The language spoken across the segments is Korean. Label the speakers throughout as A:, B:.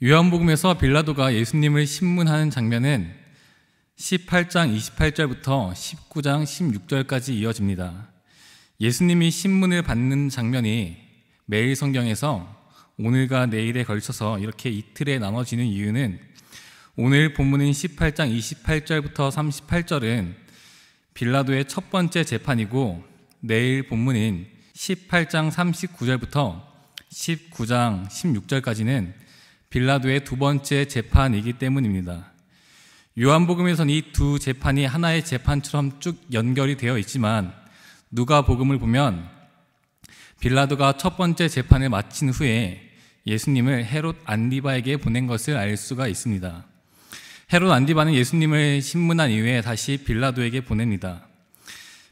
A: 요한복음에서 빌라도가 예수님을 신문하는 장면은 18장 28절부터 19장 16절까지 이어집니다. 예수님이 신문을 받는 장면이 매일 성경에서 오늘과 내일에 걸쳐서 이렇게 이틀에 나눠지는 이유는 오늘 본문인 18장 28절부터 38절은 빌라도의 첫 번째 재판이고 내일 본문인 18장 39절부터 19장 16절까지는 빌라도의 두 번째 재판이기 때문입니다. 요한복음에서는 이 두 재판이 하나의 재판처럼 쭉 연결이 되어 있지만 누가복음을 보면 빌라도가 첫 번째 재판을 마친 후에 예수님을 헤롯 안디바에게 보낸 것을 알 수가 있습니다. 헤롯 안디바는 예수님을 신문한 이후에 다시 빌라도에게 보냅니다.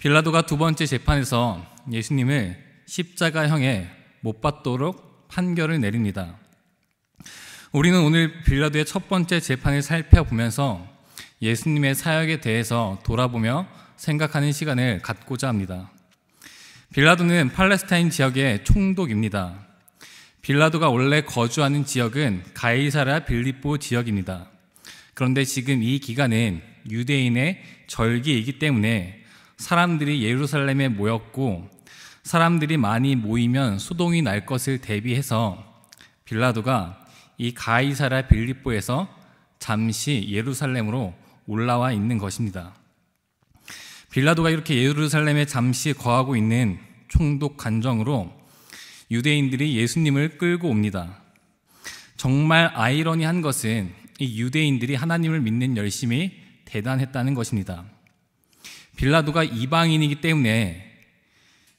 A: 빌라도가 두 번째 재판에서 예수님을 십자가형에 못 박도록 판결을 내립니다. 우리는 오늘 빌라도의 첫 번째 재판을 살펴보면서 예수님의 사역에 대해서 돌아보며 생각하는 시간을 갖고자 합니다. 빌라도는 팔레스타인 지역의 총독입니다. 빌라도가 원래 거주하는 지역은 가이사랴 빌립보 지역입니다. 그런데 지금 이 기간은 유대인의 절기이기 때문에 사람들이 예루살렘에 모였고 사람들이 많이 모이면 소동이 날 것을 대비해서 빌라도가 이 가이사랴 빌립보에서 잠시 예루살렘으로 올라와 있는 것입니다. 빌라도가 이렇게 예루살렘에 잠시 거하고 있는 총독 관정으로 유대인들이 예수님을 끌고 옵니다. 정말 아이러니한 것은 이 유대인들이 하나님을 믿는 열심이 대단했다는 것입니다. 빌라도가 이방인이기 때문에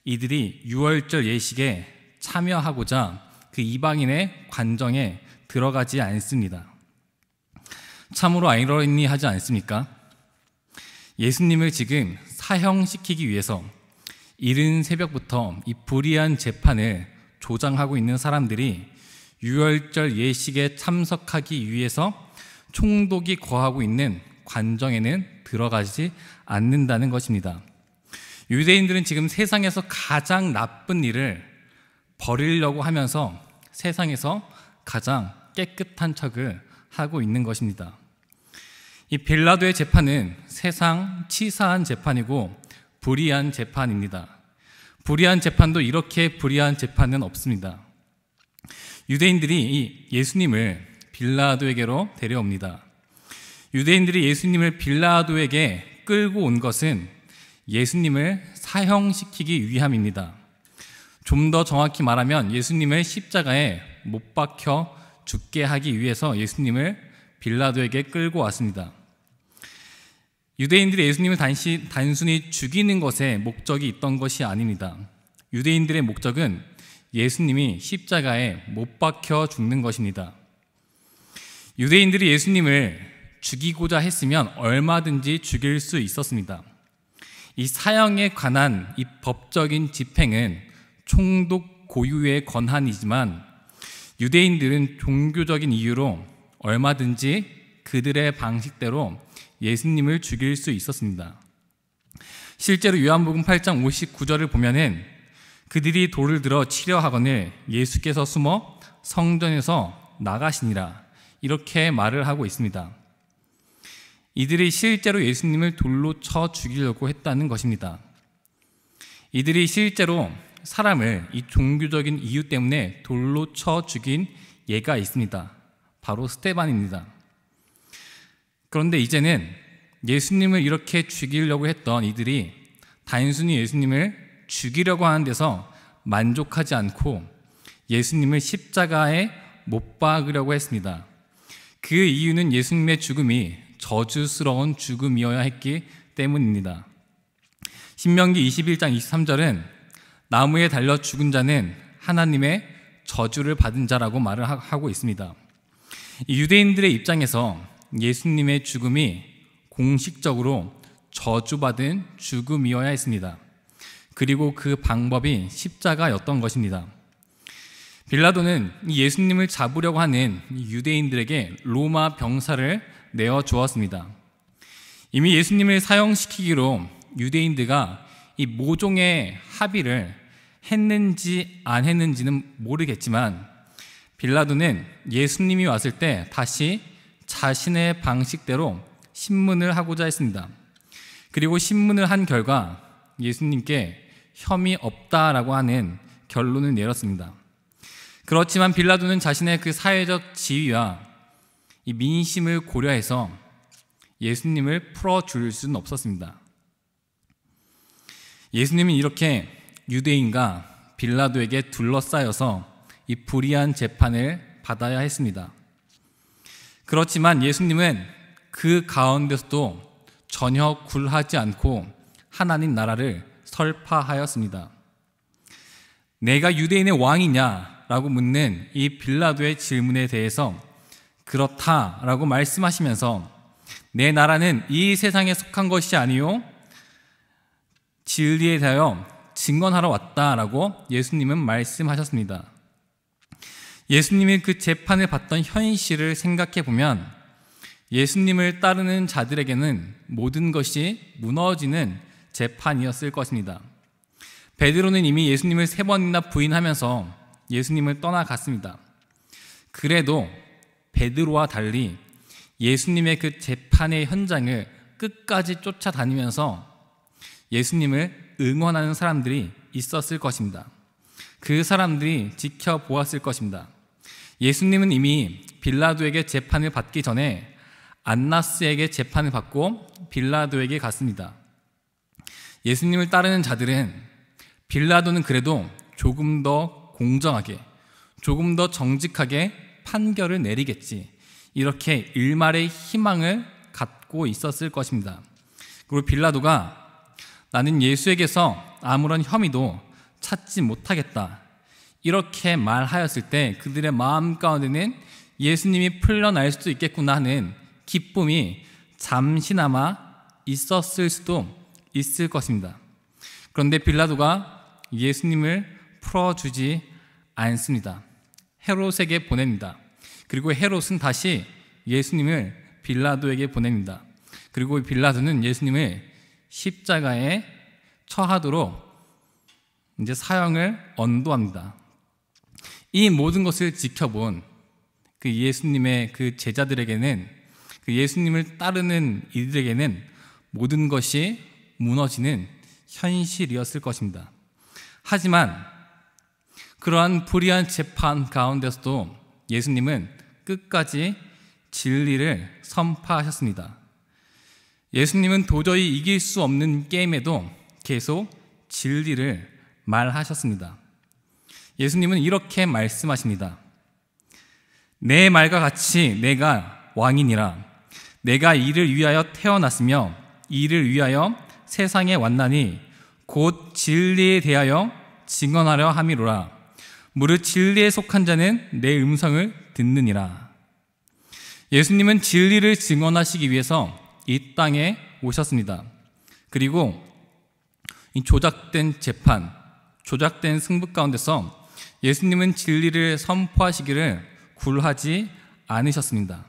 A: 이들이 유월절 예식에 참여하고자 그 이방인의 관정에 들어가지 않습니다. 참으로 아이러니하지 않습니까? 예수님을 지금 사형시키기 위해서 이른 새벽부터 이 불의한 재판을 조장하고 있는 사람들이 유월절 예식에 참석하기 위해서 총독이 거하고 있는 관정에는 들어가지 않는다는 것입니다. 유대인들은 지금 세상에서 가장 나쁜 일을 벌이려고 하면서 세상에서 가장 깨끗한 척을 하고 있는 것입니다. 이 빌라도의 재판은 세상 치사한 재판이고 불의한 재판입니다. 불의한 재판도 이렇게 불의한 재판은 없습니다. 유대인들이 이 예수님을 빌라도에게로 데려옵니다. 유대인들이 예수님을 빌라도에게 끌고 온 것은 예수님을 사형시키기 위함입니다. 좀 더 정확히 말하면 예수님을 십자가에 못 박혀 죽게 하기 위해서 예수님을 빌라도에게 끌고 왔습니다. 유대인들이 예수님을 단순히 죽이는 것에 목적이 있던 것이 아닙니다. 유대인들의 목적은 예수님이 십자가에 못 박혀 죽는 것입니다. 유대인들이 예수님을 죽이고자 했으면 얼마든지 죽일 수 있었습니다. 이 사형에 관한 이 법적인 집행은 총독 고유의 권한이지만 유대인들은 종교적인 이유로 얼마든지 그들의 방식대로 예수님을 죽일 수 있었습니다. 실제로 요한복음 8장 59절을 보면은 그들이 돌을 들어 치려 하거늘 예수께서 숨어 성전에서 나가시니라 이렇게 말을 하고 있습니다. 이들이 실제로 예수님을 돌로 쳐 죽이려고 했다는 것입니다. 이들이 실제로 사람을 이 종교적인 이유 때문에 돌로 쳐 죽인 예가 있습니다. 바로 스데반입니다. 그런데 이제는 예수님을 이렇게 죽이려고 했던 이들이 단순히 예수님을 죽이려고 하는 데서 만족하지 않고 예수님을 십자가에 못 박으려고 했습니다. 그 이유는 예수님의 죽음이 저주스러운 죽음이어야 했기 때문입니다. 신명기 21장 23절은 나무에 달려 죽은 자는 하나님의 저주를 받은 자라고 말을 하고 있습니다. 유대인들의 입장에서 예수님의 죽음이 공식적으로 저주받은 죽음이어야 했습니다. 그리고 그 방법이 십자가였던 것입니다. 빌라도는 예수님을 잡으려고 하는 유대인들에게 로마 병사를 내어 주었습니다. 이미 예수님을 사형시키기로 유대인들과 이 모종의 합의를 했는지 안 했는지는 모르겠지만 빌라도는 예수님이 왔을 때 다시 자신의 방식대로 신문을 하고자 했습니다. 그리고 신문을 한 결과 예수님께 혐의 없다라고 하는 결론을 내렸습니다. 그렇지만 빌라도는 자신의 그 사회적 지위와 이 민심을 고려해서 예수님을 풀어줄 수는 없었습니다. 예수님은 이렇게 유대인과 빌라도에게 둘러싸여서 이 불의한 재판을 받아야 했습니다. 그렇지만 예수님은 그 가운데서도 전혀 굴하지 않고 하나님 나라를 설파하였습니다. 내가 유대인의 왕이냐라고 묻는 이 빌라도의 질문에 대해서 그렇다라고 말씀하시면서 내 나라는 이 세상에 속한 것이 아니요 진리에 대하여 증언하러 왔다라고 예수님은 말씀하셨습니다. 예수님이 그 재판을 받던 현실을 생각해 보면 예수님을 따르는 자들에게는 모든 것이 무너지는 재판이었을 것입니다. 베드로는 이미 예수님을 3번이나 부인하면서 예수님을 떠나갔습니다. 그래도 베드로와 달리 예수님의 그 재판의 현장을 끝까지 쫓아다니면서 예수님을 응원하는 사람들이 있었을 것입니다. 그 사람들이 지켜보았을 것입니다. 예수님은 이미 빌라도에게 재판을 받기 전에 안나스에게 재판을 받고 빌라도에게 갔습니다. 예수님을 따르는 자들은 빌라도는 그래도 조금 더 공정하게, 조금 더 정직하게 판결을 내리겠지, 이렇게 일말의 희망을 갖고 있었을 것입니다. 그리고 빌라도가 나는 예수에게서 아무런 혐의도 찾지 못하겠다, 이렇게 말하였을 때 그들의 마음 가운데는 예수님이 풀려날 수도 있겠구나 하는 기쁨이 잠시나마 있었을 수도 있을 것입니다. 그런데 빌라도가 예수님을 풀어주지 않습니다. 헤롯에게 보냅니다. 그리고 헤롯은 다시 예수님을 빌라도에게 보냅니다. 그리고 빌라도는 예수님을 십자가에 처하도록 이제 사형을 언도합니다. 이 모든 것을 지켜본 그 예수님의 그 제자들에게는, 그 예수님을 따르는 이들에게는 모든 것이 무너지는 현실이었을 것입니다. 하지만 그러한 불의한 재판 가운데서도 예수님은 끝까지 진리를 선포하셨습니다. 예수님은 도저히 이길 수 없는 게임에도 계속 진리를 말하셨습니다. 예수님은 이렇게 말씀하십니다. 내 말과 같이 내가 왕이니라. 내가 이를 위하여 태어났으며 이를 위하여 세상에 왔나니 곧 진리에 대하여 증언하려 함이로라. 무릇 진리에 속한 자는 내 음성을 듣느니라. 예수님은 진리를 증언하시기 위해서 이 땅에 오셨습니다. 그리고 이 조작된 재판, 조작된 승부 가운데서 예수님은 진리를 선포하시기를 굴하지 않으셨습니다.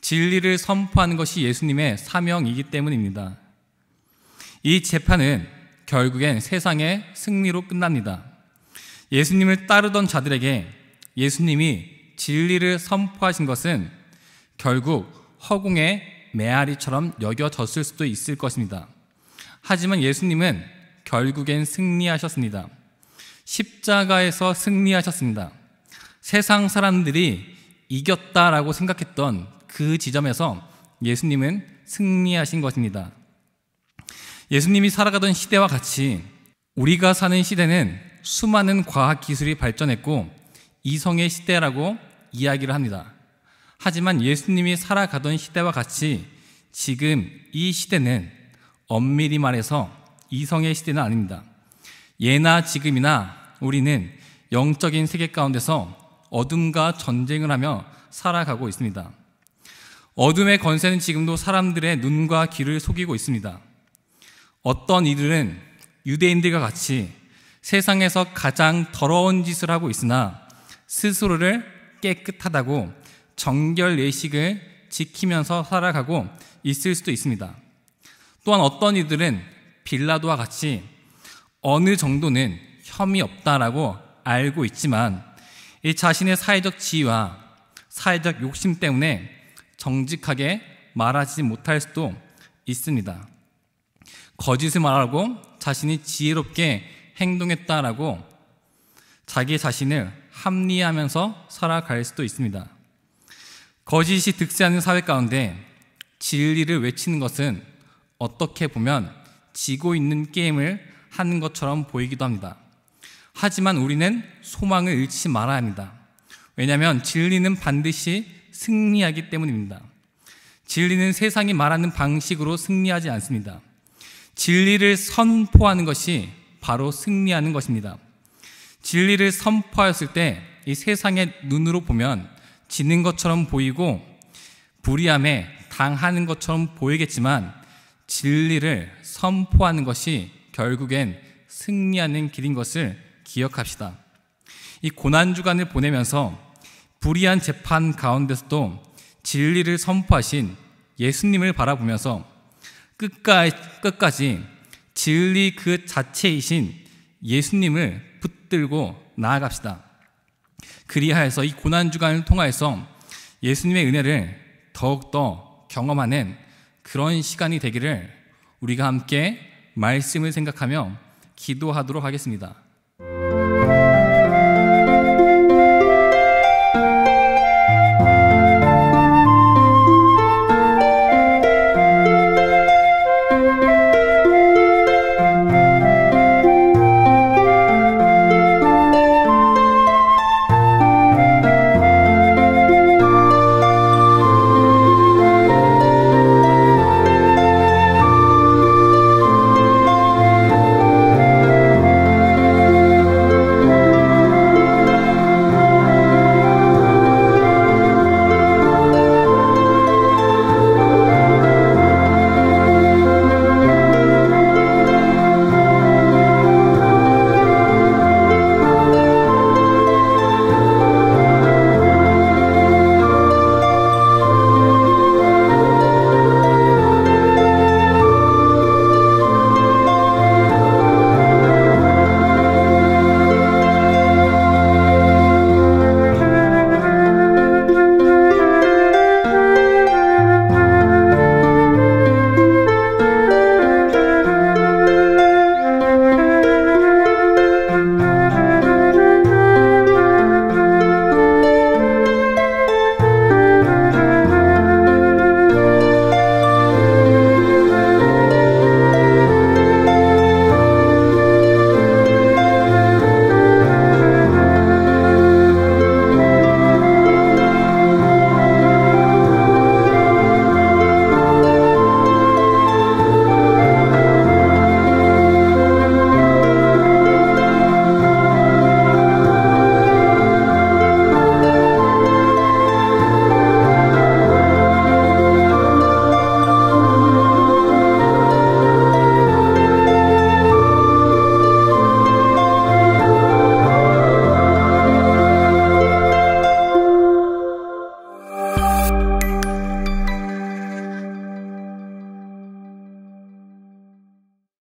A: 진리를 선포하는 것이 예수님의 사명이기 때문입니다. 이 재판은 결국엔 세상의 승리로 끝납니다. 예수님을 따르던 자들에게 예수님이 진리를 선포하신 것은 결국 허공의 메아리처럼 여겨졌을 수도 있을 것입니다. 하지만 예수님은 결국엔 승리하셨습니다. 십자가에서 승리하셨습니다. 세상 사람들이 이겼다라고 생각했던 그 지점에서 예수님은 승리하신 것입니다. 예수님이 살아가던 시대와 같이 우리가 사는 시대는 수많은 과학기술이 발전했고 이성의 시대라고 이야기를 합니다. 하지만 예수님이 살아가던 시대와 같이 지금 이 시대는 엄밀히 말해서 이성의 시대는 아닙니다. 예나 지금이나 우리는 영적인 세계 가운데서 어둠과 전쟁을 하며 살아가고 있습니다. 어둠의 권세는 지금도 사람들의 눈과 귀를 속이고 있습니다. 어떤 이들은 유대인들과 같이 세상에서 가장 더러운 짓을 하고 있으나 스스로를 깨끗하다고 정결 예식을 지키면서 살아가고 있을 수도 있습니다. 또한 어떤 이들은 빌라도와 같이 어느 정도는 혐의 없다라고 알고 있지만 이 자신의 사회적 지위와 사회적 욕심 때문에 정직하게 말하지 못할 수도 있습니다. 거짓을 말하고 자신이 지혜롭게 행동했다라고 자기 자신을 합리화하면서 살아갈 수도 있습니다. 거짓이 득세하는 사회 가운데 진리를 외치는 것은 어떻게 보면 지고 있는 게임을 하는 것처럼 보이기도 합니다. 하지만 우리는 소망을 잃지 말아야 합니다. 왜냐하면 진리는 반드시 승리하기 때문입니다. 진리는 세상이 말하는 방식으로 승리하지 않습니다. 진리를 선포하는 것이 바로 승리하는 것입니다. 진리를 선포하였을 때 이 세상의 눈으로 보면 지는 것처럼 보이고 불의함에 당하는 것처럼 보이겠지만 진리를 선포하는 것이 결국엔 승리하는 길인 것을 기억합시다. 이 고난주간을 보내면서 불의한 재판 가운데서도 진리를 선포하신 예수님을 바라보면서 끝까지 진리 그 자체이신 예수님을 붙들고 나아갑시다. 그리하여서 이 고난주간을 통하여서 예수님의 은혜를 더욱더 경험하는 그런 시간이 되기를 우리가 함께 말씀을 생각하며 기도하도록 하겠습니다.